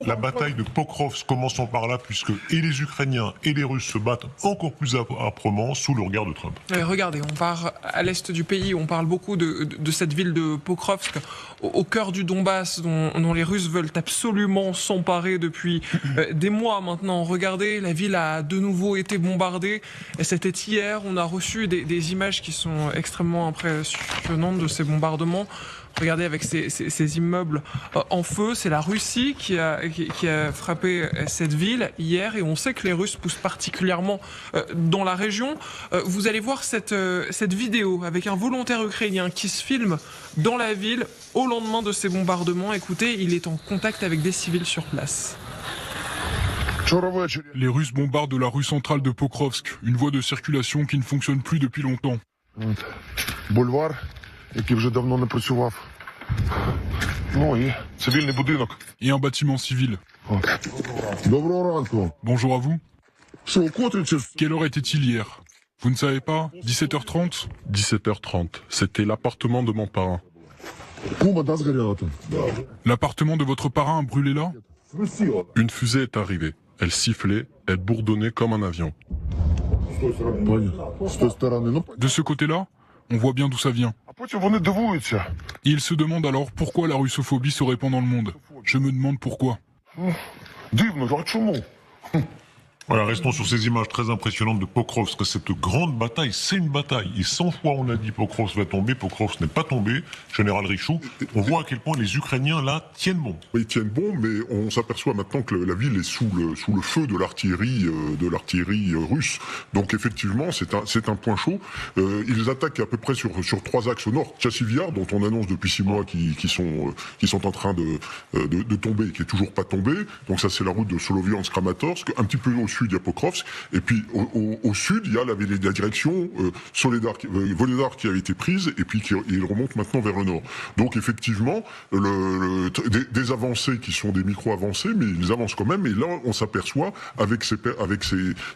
La bataille de Pokrovsk, commençons par là, puisque et les Ukrainiens et les Russes se battent encore plus âprement sous le regard de Trump. Regardez, on part à l'est du pays, on parle beaucoup de cette ville de Pokrovsk, au cœur du Donbass, dont les Russes veulent absolument s'emparer depuis des mois maintenant. Regardez, la ville a de nouveau été bombardée. Et c'était hier, on a reçu des images qui sont extrêmement impressionnantes de ces bombardements. Regardez avec ces immeubles en feu, c'est la Russie qui a frappé cette ville hier et on sait que les Russes poussent particulièrement dans la région. Vous allez voir cette vidéo avec un volontaire ukrainien qui se filme dans la ville au lendemain de ces bombardements. Écoutez, il est en contact avec des civils sur place. Les Russes bombardent la rue centrale de Pokrovsk, une voie de circulation qui ne fonctionne plus depuis longtemps. Boulevard. Який вже давно не працював. Ну і цивільний будинок. Et un bâtiment civil. Доброго ранку. Bonjour à vous. Що, котрі це? Quelle heure était-il hier? Vous ne savez pas? 17h30? 17h30, c'était l'appartement de mon parrain. Кума, да, згоріла там? L'appartement de votre parrain a brûlé là? Une fusée est arrivée. Elle sifflait, elle bourdonnait comme un avion. З тої сторони. Ну, De ce côté-là, on voit bien d'où ça vient. а потім вони дивуються. Et ils se demandent alors pourquoi la russophobie se répand dans le monde. Je me demande pourquoi. Дивно, а чому? Voilà, restons sur ces images très impressionnantes de Pokrovsk. Cette grande bataille, c'est une bataille. Et 100 fois on a dit Pokrovsk va tomber, Pokrovsk n'est pas tombé. Général Richoux, on voit à quel point les Ukrainiens là tiennent bon. Ils tiennent bon, mais on s'aperçoit maintenant que la ville est sous le feu de l'artillerie russe. Donc effectivement, c'est un point chaud. Ils attaquent à peu près sur 3 axes au nord. Chassivyar, dont on annonce depuis 6 mois qui sont en train de tomber, qui est toujours pas tombé. Donc ça, c'est la route de Soloviansk-Kramatorsk. Un petit peu au sud, il y a Pokrovsk, et puis au sud, il y a la direction Voledar qui avait été prise, et puis il remonte maintenant vers le nord. Donc effectivement, des avancées qui sont des micro-avancées, mais ils avancent quand même, et là, on s'aperçoit, avec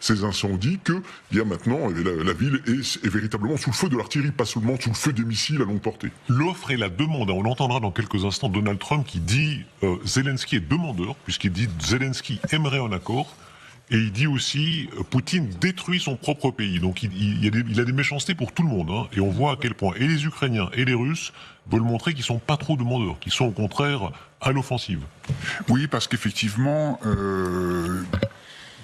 ces incendies, que il y a maintenant, la ville est véritablement sous le feu de l'artillerie, pas seulement sous le feu des missiles à longue portée. L'offre et la demande, on entendra dans quelques instants Donald Trump qui dit Zelensky est demandeur, puisqu'il dit Zelensky aimerait un accord. Et il dit aussi, Poutine détruit son propre pays. Donc il a des méchancetés pour tout le monde. Hein, et on voit à quel point et les Ukrainiens et les Russes veulent montrer qu'ils sont pas trop demandeurs, qu'ils sont au contraire à l'offensive. Oui, parce qu'effectivement,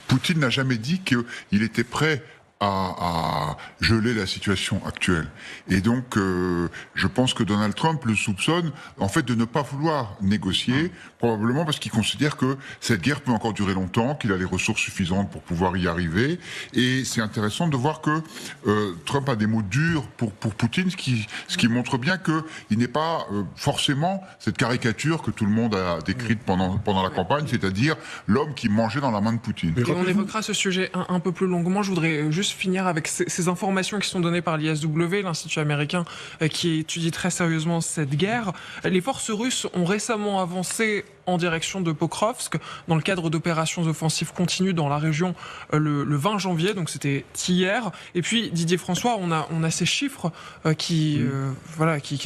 Poutine n'a jamais dit qu'il était prêt à geler la situation actuelle. Et donc, je pense que Donald Trump le soupçonne, en fait, de ne pas vouloir négocier, probablement parce qu'il considère que cette guerre peut encore durer longtemps, qu'il a les ressources suffisantes pour pouvoir y arriver. Et c'est intéressant de voir que Trump a des mots durs pour Poutine, ce qui montre bien qu'il n'est pas forcément cette caricature que tout le monde a décrite pendant la campagne, c'est-à-dire l'homme qui mangeait dans la main de Poutine. Et on évoquera ce sujet un peu plus longuement. Je voudrais juste finir avec ces informations qui sont données par l'ISW, l'Institut américain qui étudie très sérieusement cette guerre. Les forces russes ont récemment avancé en direction de Pokrovsk dans le cadre d'opérations offensives continues dans la région le 20 janvier, donc c'était hier. Et puis Didier François, on a ces chiffres qui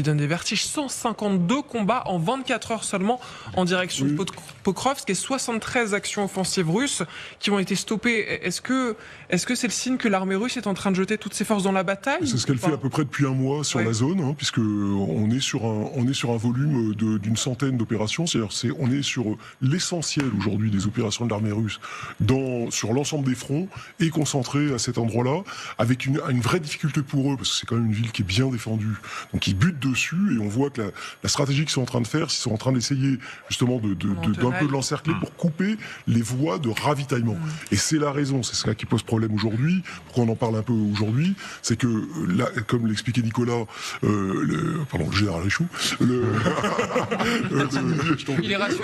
donnent des vertiges. 152 combats en 24 heures seulement en direction de Pokrovsk et 73 actions offensives russes qui ont été stoppées. Est-ce que c'est le signe que l'armée russe est en train de jeter toutes ses forces dans la bataille? C'est ce qu'elle fait à peu près depuis un mois sur la zone, hein, puisque on est sur un volume d'une centaine d'opérations. C'est-à-dire on est sur l'essentiel aujourd'hui des opérations de l'armée russe sur l'ensemble des fronts et concentré à cet endroit-là, avec une vraie difficulté pour eux, parce que c'est quand même une ville qui est bien défendue. Donc ils butent dessus et on voit que la stratégie qu'ils sont en train de faire, ils sont en train d'essayer justement d'un peu de l'encercler pour couper les voies de ravitaillement. Et c'est la raison, c'est ça qui pose problème aujourd'hui, pourquoi on en parle un peu aujourd'hui, c'est que là, comme l'expliquait Nicolas, le général Richoux, il est rassuré.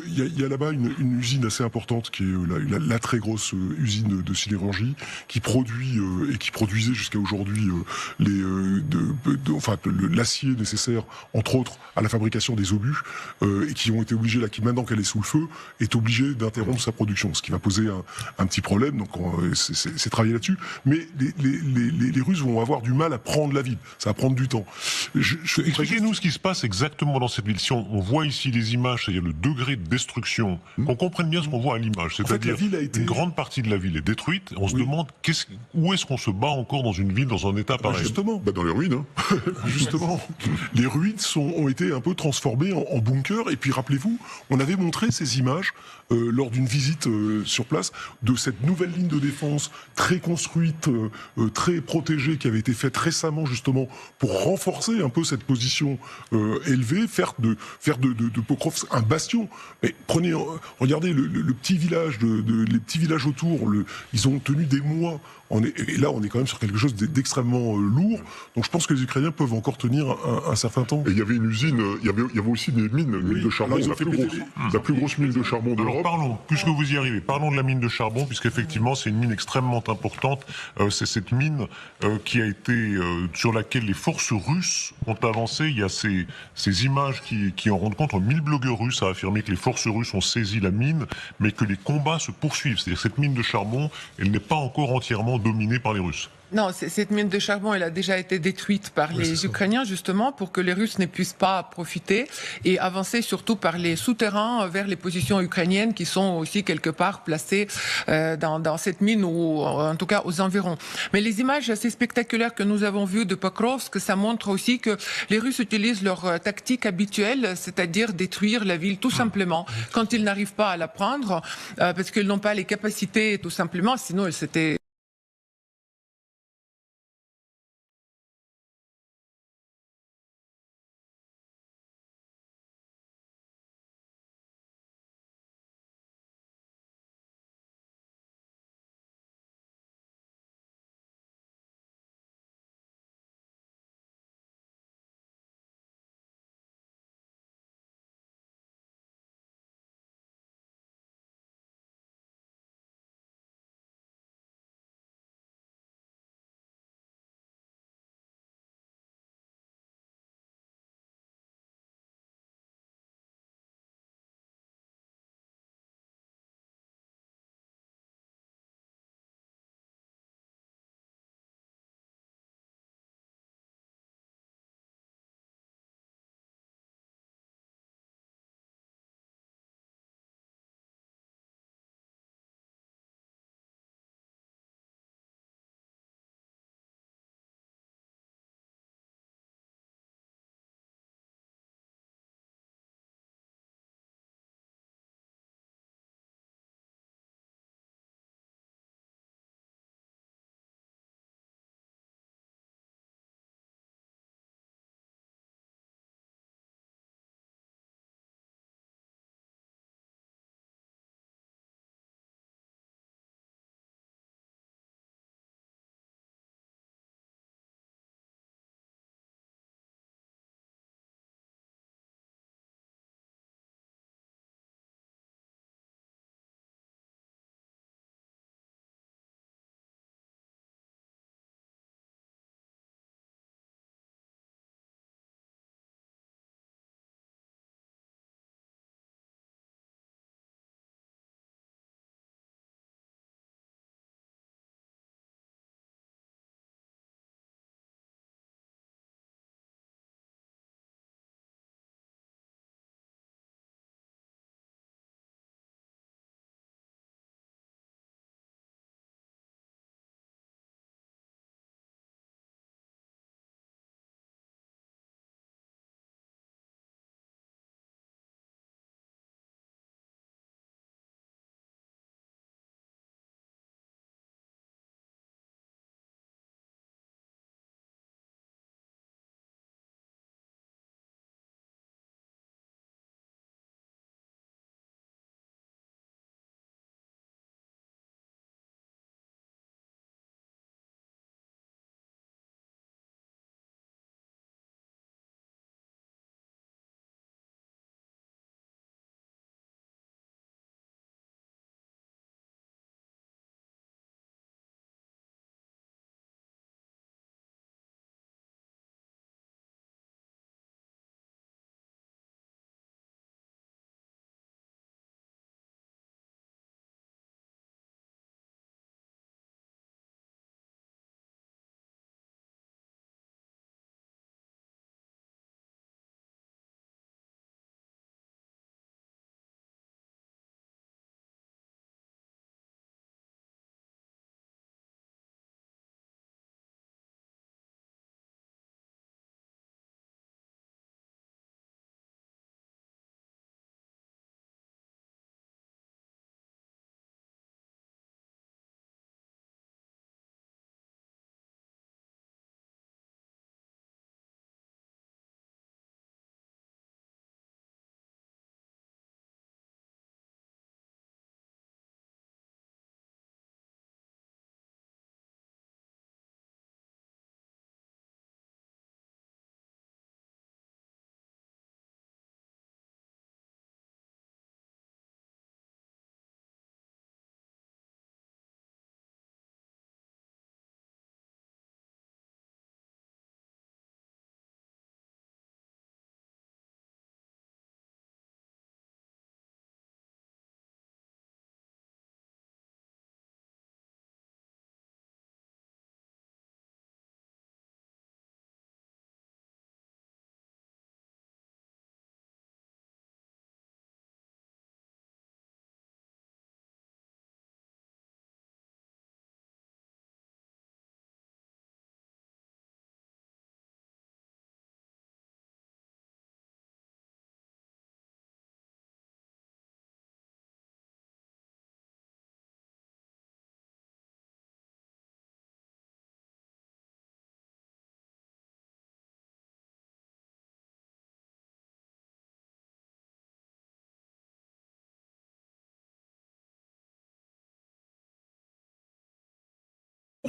Il y a là-bas une usine assez importante qui est la très grosse usine de sidérurgie qui produit et qui produisait jusqu'à aujourd'hui l'acier nécessaire, entre autres, à la fabrication des obus et qui ont été obligés, qui maintenant qu'elle est sous le feu, est obligée d'interrompre sa production, ce qui va poser un petit problème. Donc c'est travailler là-dessus. Mais les Russes vont avoir du mal à prendre la ville. Ça va prendre du temps. Expliquez-nous ce qui se passe exactement dans cette ville. Si on voit ici des les images, c'est-à-dire le degré de destruction, qu'on comprenne bien ce qu'on voit à l'image. fait, C'est-à-dire la ville a été- une grande partie de la ville est détruite. On se Oui. demande où est-ce qu'on se bat encore dans une ville, dans un état pareil. Justement, Bah, dans les ruines, hein. justement, les ruines ont été un peu transformées en bunkers. Et puis rappelez-vous, on avait montré ces images lors d'une visite sur place de cette nouvelle ligne de défense très construite, très protégée, qui avait été faite récemment justement pour renforcer un peu cette position élevée, faire de Pokrovsk un bastion. Mais prenez, regardez le petit village, les petits villages autour, ils ont tenu des mois. Et là, on est quand même sur quelque chose d'extrêmement lourd. Donc je pense que les Ukrainiens peuvent encore tenir un certain temps. Et il y avait une usine, il y avait aussi des mines, une mine de charbon, alors ils ont fait péter la plus grosse mine de charbon Alors d'Europe. parlons, puisque vous y arrivez, parlons de la mine de charbon, puisqu'effectivement c'est une mine extrêmement importante. C'est cette mine qui a été sur laquelle les forces russes ont avancé. Il y a ces images qui en rendent compte. 1000 blogueurs russes a affirmé que les forces russes ont saisi la mine, mais que les combats se poursuivent. C'est-à-dire que cette mine de charbon, elle n'est pas encore entièrement dominée par les Russes. Non, cette mine de charbon, elle a déjà été détruite par les Ukrainiens, justement, pour que les Russes ne puissent pas profiter et avancer surtout par les souterrains vers les positions ukrainiennes qui sont aussi quelque part placées dans cette mine ou en tout cas aux environs. Mais les images assez spectaculaires que nous avons vues de Pokrovsk, ça montre aussi que les Russes utilisent leur tactique habituelle, c'est-à-dire détruire la ville tout simplement quand ils n'arrivent pas à la prendre, parce qu'ils n'ont pas les capacités tout simplement, sinon ils s'étaient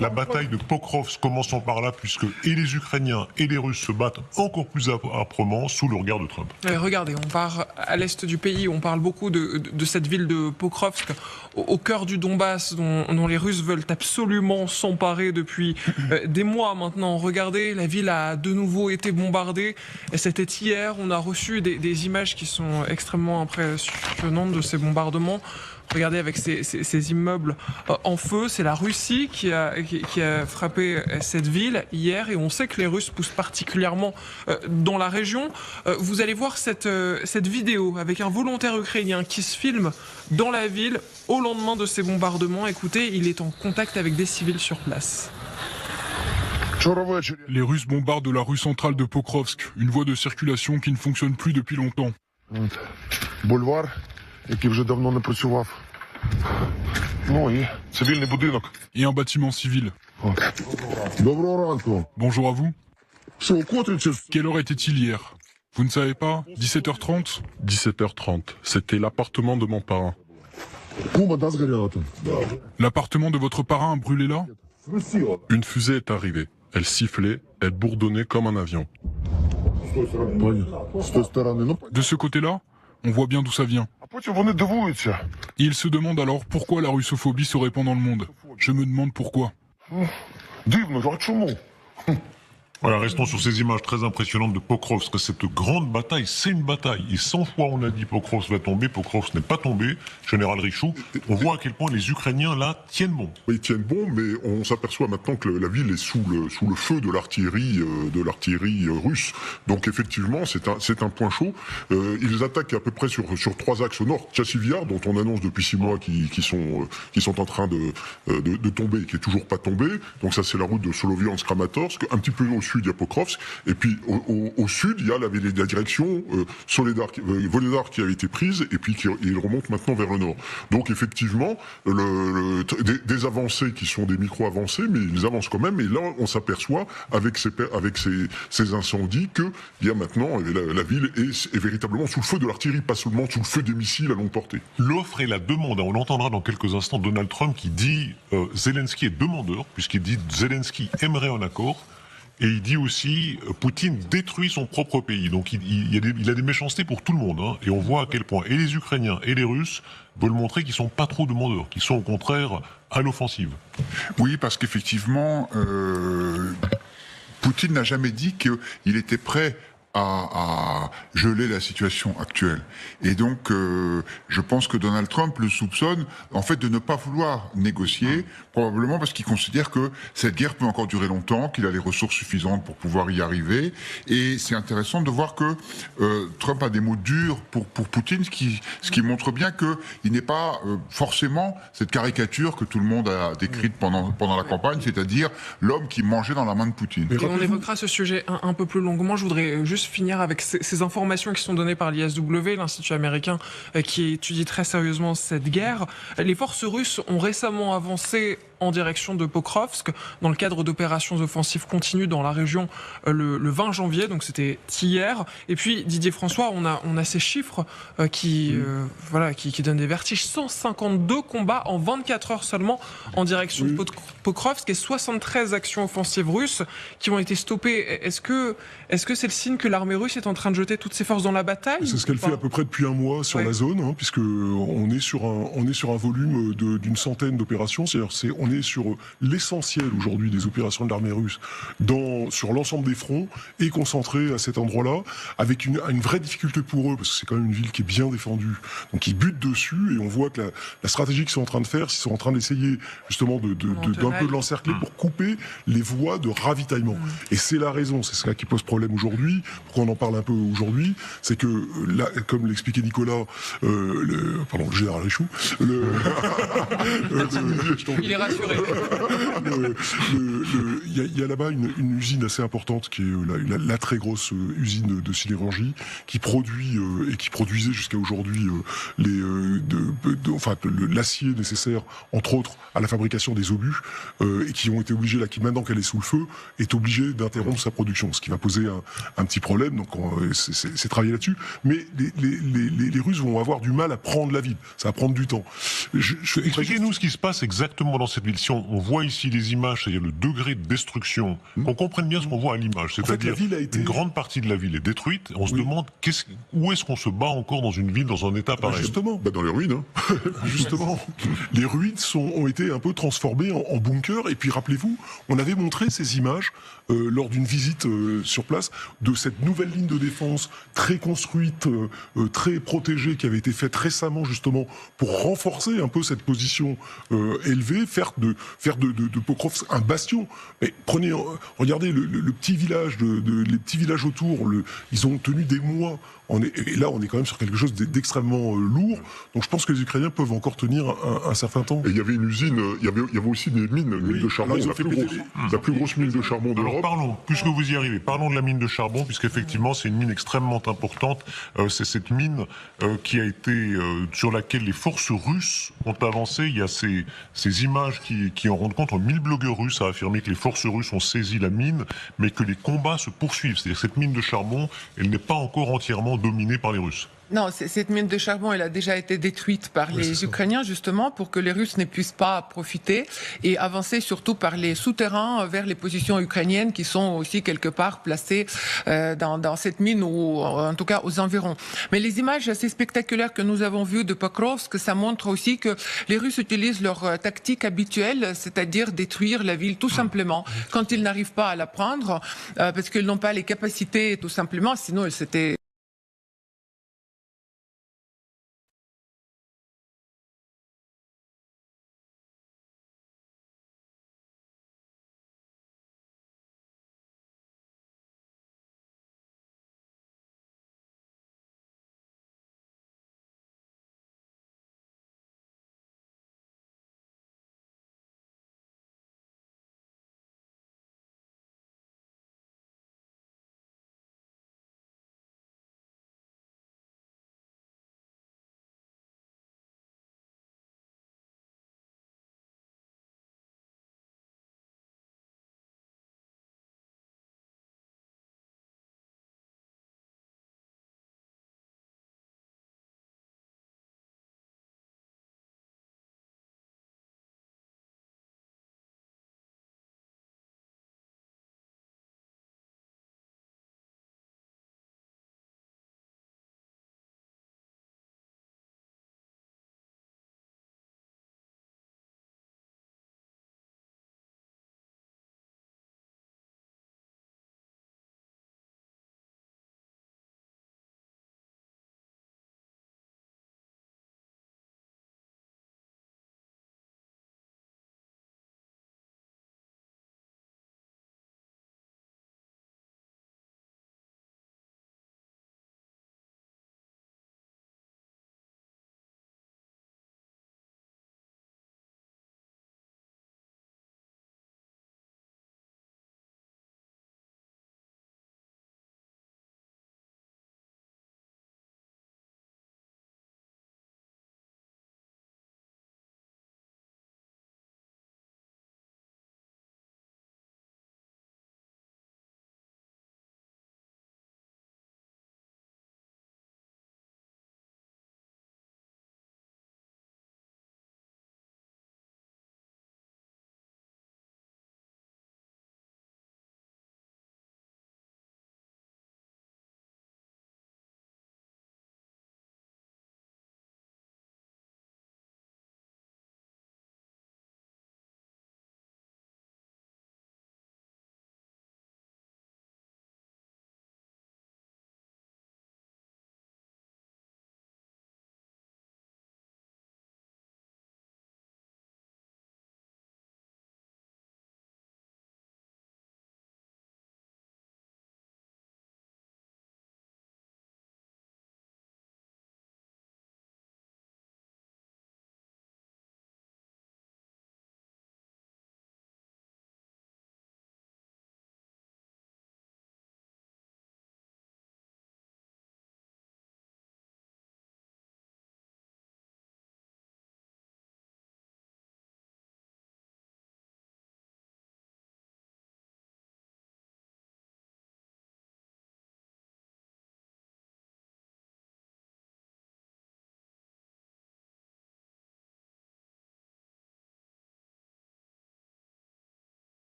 La bataille de Pokrovsk, commençons par là, puisque et les Ukrainiens et les Russes se battent encore plus âprement sous le regard de Trump. Regardez, on part à l'est du pays, on parle beaucoup de cette ville de Pokrovsk, au cœur du Donbass, dont les Russes veulent absolument s'emparer depuis des mois maintenant. Regardez, la ville a de nouveau été bombardée. Et c'était hier, on a reçu des images qui sont extrêmement impressionnantes de ces bombardements. Regardez avec ces immeubles en feu, c'est la Russie qui a frappé cette ville hier et on sait que les Russes poussent particulièrement dans la région. Vous allez voir cette vidéo avec un volontaire ukrainien qui se filme dans la ville au lendemain de ces bombardements. Écoutez, il est en contact avec des civils sur place. Les Russes bombardent la rue centrale de Pokrovsk, une voie de circulation qui ne fonctionne plus depuis longtemps. Бульвар, який вже давно не працював. Ну і цивільний будинок. Et un bâtiment civil. Доброго ранку. Bonjour à vous. Що, котрий час? Quelle heure était-il hier? Vous ne savez pas? 17h30? 17h30, c'était l'appartement de mon parrain. Кума, да, згоряла там? L'appartement de votre parrain a brûlé là? Une fusée est arrivée. Elle sifflait, elle bourdonnait comme un avion. З тої сторони. Ну, De ce côté-là? On voit bien d'où ça vient. а потім вони дивуються. Et ils se demandent alors pourquoi la russophobie se répand dans le monde. Je me demande pourquoi. Дивно, а чому? Voilà, restons sur ces images très impressionnantes de Pokrovsk. Cette grande bataille, c'est une bataille. Et 100 fois on a dit Pokrovsk va tomber, Pokrovsk n'est pas tombé. Général Richoux, on voit à quel point les Ukrainiens là tiennent bon. Ils tiennent bon, mais on s'aperçoit maintenant que la ville est sous le feu de l'artillerie russe. Donc effectivement, c'est un point chaud. Ils attaquent à peu près sur 3 axes au nord. Chassivyar, dont on annonce depuis 6 mois qui sont en train de tomber, qui est toujours pas tombé. Donc ça c'est la route de Soloviansk-Kramatorsk. Un petit peu au sud, il y a Pokrovsk, et puis au sud, il y a la direction Voledar qui avait été prise, et puis il remonte maintenant vers le nord. Donc effectivement, des avancées qui sont des micro-avancées, mais ils avancent quand même, et là on s'aperçoit avec ces incendies que il y a maintenant, la ville est véritablement sous le feu de l'artillerie, pas seulement sous le feu des missiles à longue portée. L'offre et la demande, on entendra dans quelques instants Donald Trump qui dit Zelensky est demandeur, puisqu'il dit Zelensky aimerait un accord. Et il dit aussi, Poutine détruit son propre pays. Donc il a des méchancetés pour tout le monde. Hein, et on voit à quel point et les Ukrainiens et les Russes veulent montrer qu'ils sont pas trop demandeurs, qu'ils sont au contraire à l'offensive. Oui, parce qu'effectivement, Poutine n'a jamais dit qu'il était prêt à geler la situation actuelle. Et donc, je pense que Donald Trump le soupçonne, en fait, de ne pas vouloir négocier, probablement parce qu'il considère que cette guerre peut encore durer longtemps, qu'il a les ressources suffisantes pour pouvoir y arriver. Et c'est intéressant de voir que Trump a des mots durs pour Poutine, ce qui montre bien qu'il n'est pas forcément cette caricature que tout le monde a décrite pendant la campagne, c'est-à-dire l'homme qui mangeait dans la main de Poutine. Et on évoquera ce sujet un peu plus longuement. Je voudrais juste finir avec ces informations qui sont données par l'ISW, l'Institut américain qui étudie très sérieusement cette guerre. Les forces russes ont récemment avancé en direction de Pokrovsk dans le cadre d'opérations offensives continues dans la région le 20 janvier, donc c'était hier. Et puis Didier François, on a ces chiffres qui donnent des vertiges. 152 combats en 24 heures seulement en direction de Pokrovsk et 73 actions offensives russes qui ont été stoppées. Est-ce que c'est le signe que l'armée russe est en train de jeter toutes ses forces dans la bataille? C'est ce qu'elle fait à peu près depuis un mois sur la zone, hein, puisque on est sur un volume d'une centaine d'opérations. C'est-à-dire on est sur l'essentiel aujourd'hui des opérations de l'armée russe sur l'ensemble des fronts et concentré à cet endroit-là, avec une vraie difficulté pour eux, parce que c'est quand même une ville qui est bien défendue. Donc ils butent dessus et on voit que la stratégie qu'ils sont en train de faire, ils sont en train d'essayer justement d'un peu de l'encercler pour couper les voies de ravitaillement. Et c'est la raison, c'est ça qui pose problème aujourd'hui, pourquoi on en parle un peu aujourd'hui, c'est que là, comme l'expliquait Nicolas, le général Richoux, il est rassuré. Il y a là-bas une usine assez importante qui est la très grosse usine de sidérurgie qui produit et qui produisait jusqu'à aujourd'hui l'acier nécessaire, entre autres, à la fabrication des obus et qui ont été obligés, qui maintenant qu'elle est sous le feu, est obligée d'interrompre sa production, ce qui va poser un petit problème. Donc c'est travailler là-dessus. Mais les Russes vont avoir du mal à prendre la ville. Ça va prendre du temps. Expliquez-nous ce qui se passe exactement dans cette ville. ville. Si on voit ici les images, c'est-à-dire le degré de destruction, qu'on comprenne bien ce qu'on voit à l'image, c'est-à-dire une grande partie de la ville est détruite, on se demande où est-ce qu'on se bat encore dans une ville, dans un état pareil. Justement. Dans les ruines. Hein. Justement. Les ruines ont été un peu transformées en bunkers. Et puis rappelez-vous, on avait montré ces images lors d'une visite sur place de cette nouvelle ligne de défense très construite, très protégée, qui avait été faite récemment justement pour renforcer un peu cette position élevée, faire de Pokrovsk un bastion. Mais regardez le petit village, les petits villages autour, ils ont tenu des mois. Et là, on est quand même sur quelque chose d'extrêmement lourd. Donc je pense que les Ukrainiens peuvent encore tenir un certain temps. Et il y avait une usine, il y avait aussi des mines de charbon, la plus grosse mine de charbon d'Europe. Parlons, puisque vous y arrivez, parlons de la mine de charbon, puisqu'effectivement c'est une mine extrêmement importante. C'est cette mine qui a été sur laquelle les forces russes ont avancé. Il y a ces images qui en rendent compte. 1000 blogueurs russes a affirmé que les forces russes ont saisi la mine, mais que les combats se poursuivent. C'est-à-dire que cette mine de charbon, elle n'est pas encore entièrement dominée par les Russes. Non, cette mine de charbon, elle a déjà été détruite par les Ukrainiens, justement, pour que les Russes ne puissent pas profiter et avancer surtout par les souterrains vers les positions ukrainiennes qui sont aussi quelque part placées dans cette mine ou en tout cas aux environs. Mais les images assez spectaculaires que nous avons vues de Pokrovsk, ça montre aussi que les Russes utilisent leur tactique habituelle, c'est-à-dire détruire la ville tout simplement quand ils n'arrivent pas à la prendre, parce qu'ils n'ont pas les capacités tout simplement, sinon ils s'étaient